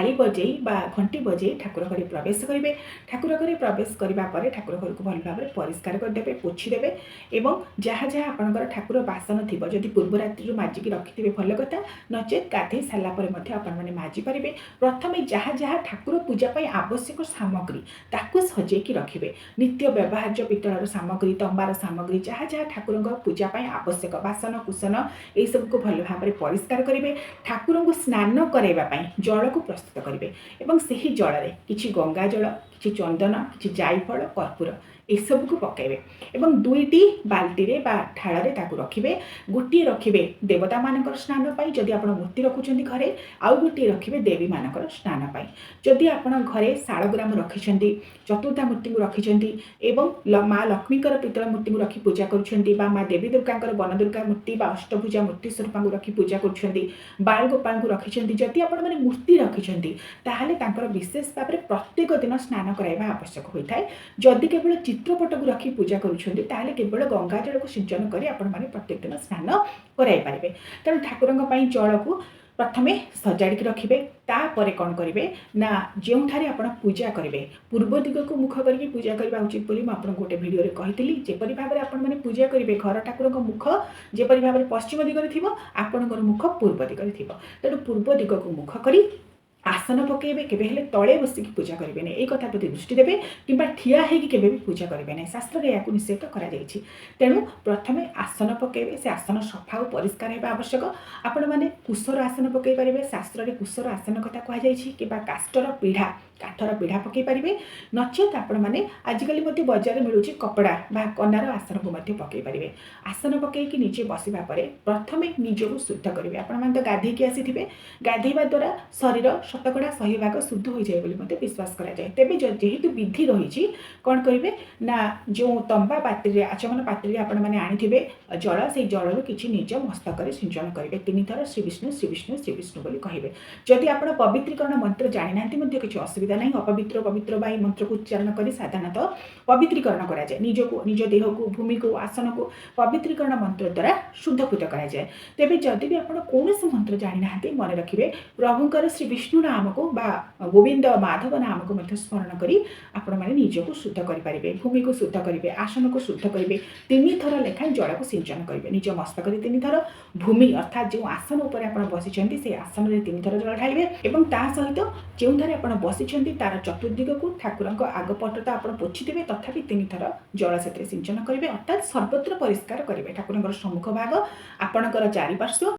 ताली बजे घंटी बजे ठाकुर घर प्रवेश करेंगे। ठाकुर घर प्रवेश करने पर ठाकुर घर को भल भाव परिष्कार करदे पोछीदेवे एवं जहाँ जहाँ आपंकर ठाकुर बासन थी जदि पूर्व रात्रि माजिकी रखिथे भल कथा नचेत गाधे सारापर आपने माजिपारे। प्रथम जहाँ जहाँ ठाकुर पूजापी आवश्यक सामग्री ताकू सजेकी रखिए। नित्य व्यवहार्य पितलर सामग्री तंबार सामग्री जहाँ जहाँ ठाकुर पूजापी आवश्यक बासन कुसन यह सबको भल भाव परिष्कार करेंगे। ठाकुर को स्नान कराइवाई जल को प्रस्तुत करेंगे एवं से जल किछि गंगा जल कि चंदन कि जायफल कर्पूर एसबू को पकेबे एवं दुईटी बाल्टी ढाल रखिए। गोटे रखिए देवता मानकर स्नान पाई जदि आप मूर्ति रखुच्च घरे आउ गोटे रखिए देवी मानकर स्नान पाई। जदि आप घरे शालग्राम रखिंट चतुर्था मूर्ति को रखिंट एवं माँ लक्ष्मीकर पितल मूर्ति को रखी पूजा कर माँ देवी दुर्गा वन दुर्गा मूर्ति अष्टभुजा मूर्ति स्वरूप को रखी पूजा कर बाल गोपाल को रखिंट जदि आप मूर्ति रखिंट ताहले विशेष भाव में प्रत्येक दिन स्नान कराइबा आवश्यक होता है। जदि केवल चित्रपट को रखी पूजा करुछंती ताहले केवल गंगा जल को सिंचन करी आपण माने प्रत्येक दिन स्नान कराई पारिबे। तेणु ठाकुरंक पई जल को प्रथमे सजाड़ी रखिए। तापर कौन करेंगे ना जो आप पूजा करेंगे पूर्व दिग को मुख करके पूजा करवा उचित बोली मुझे गोटे भिडियो कही जेपरी भाव में आपने पूजा करेंगे घर ठाकुर मुख जेपरी भाव में पश्चिम दिगरे थी आपणकर मुख पूर्व दिगरे थी। तेणु पूर्व दिग को मुख करी आसन पकेबे केबे तले बसिक पूजा करेंगे ना एक कथा प्रति दृष्टि देवे कि ठिया होगी केबे भी पूजा करेंगे ना शास्त्र या निषेध करा जायछि। तेणु प्रथमे आसन पकेबे से आसन सफा और परिष्कार होगा आवश्यक। आपण मैंने कुशर आसन पकई पारे शास्त्र में कुशर आसन कथा कहुछि कि काष्टर पीढ़ा काठर पीढ़ा पकई पारे नचेत आपण मैंने आजिकल बजार मिलूँ कपड़ा बा कनार आसन को पकई पारे। आसन पकईकि निजे बसवा पर प्रथमे निजको शुद्ध करेंगे। आपण मैंने तो गाधेकी आसीथिबे गाधेवा द्वारा शरीर शतकड़ा 100 भाग शुद्ध हो जाए बोली मते विश्वास करा जाए। तेबे जेहेतु विधि रही कौन करेंगे ना जो तंबा पात्री आचमन पात्री आपण मैंने आनीथिबे जल से जल किछि निज मस्तक सिंचन करेंगे 3 थर श्री विष्णु श्री विष्णु श्री विष्णु बोली कहिबे। जदि आपण पवित्रीकरण मंत्र जानि नांती मध्ये किछि असुविधा नहीं। अपवित्र पवित्र बाई मंत्र को उच्चारण करी साधारणतः पवित्रीकरण करा जाए। निज देह को भूमि को आसन को पवित्रीकरण मंत्र द्वारा शुद्धकृत करा जाए। तेबे जदि भी आपण कोनोसी मंत्र जानि नांती मन रखिबे प्रभुकर श्री विष्णु नाम को बा गोविंद माधव नाम को मध्य स्मरण करी आपण माने निजको शुद्ध करि पारिबे। भूमि को शुद्ध करिवे आसन को शुद्ध करिवे 3 थर लेखा जल को सिंचन करिवे। निज मस्तक रे 3 थर भूमि अर्थात जो आसन ऊपर आपण बसिचंती से आसन रे 3 थर जल ढालिवे एवं ता सहित जो थारे आपण बसिचंती तार चतुर्दिग को ठाकुरंक आगपट तो आपण पोछिथिबे तथापि 3 थर जल सेते सिंचन करिवे अर्थात सर्वत्र परिष्कार करिवे। ठाकुरंकर सम्मुख भाग आपणकर चारिपार्श्व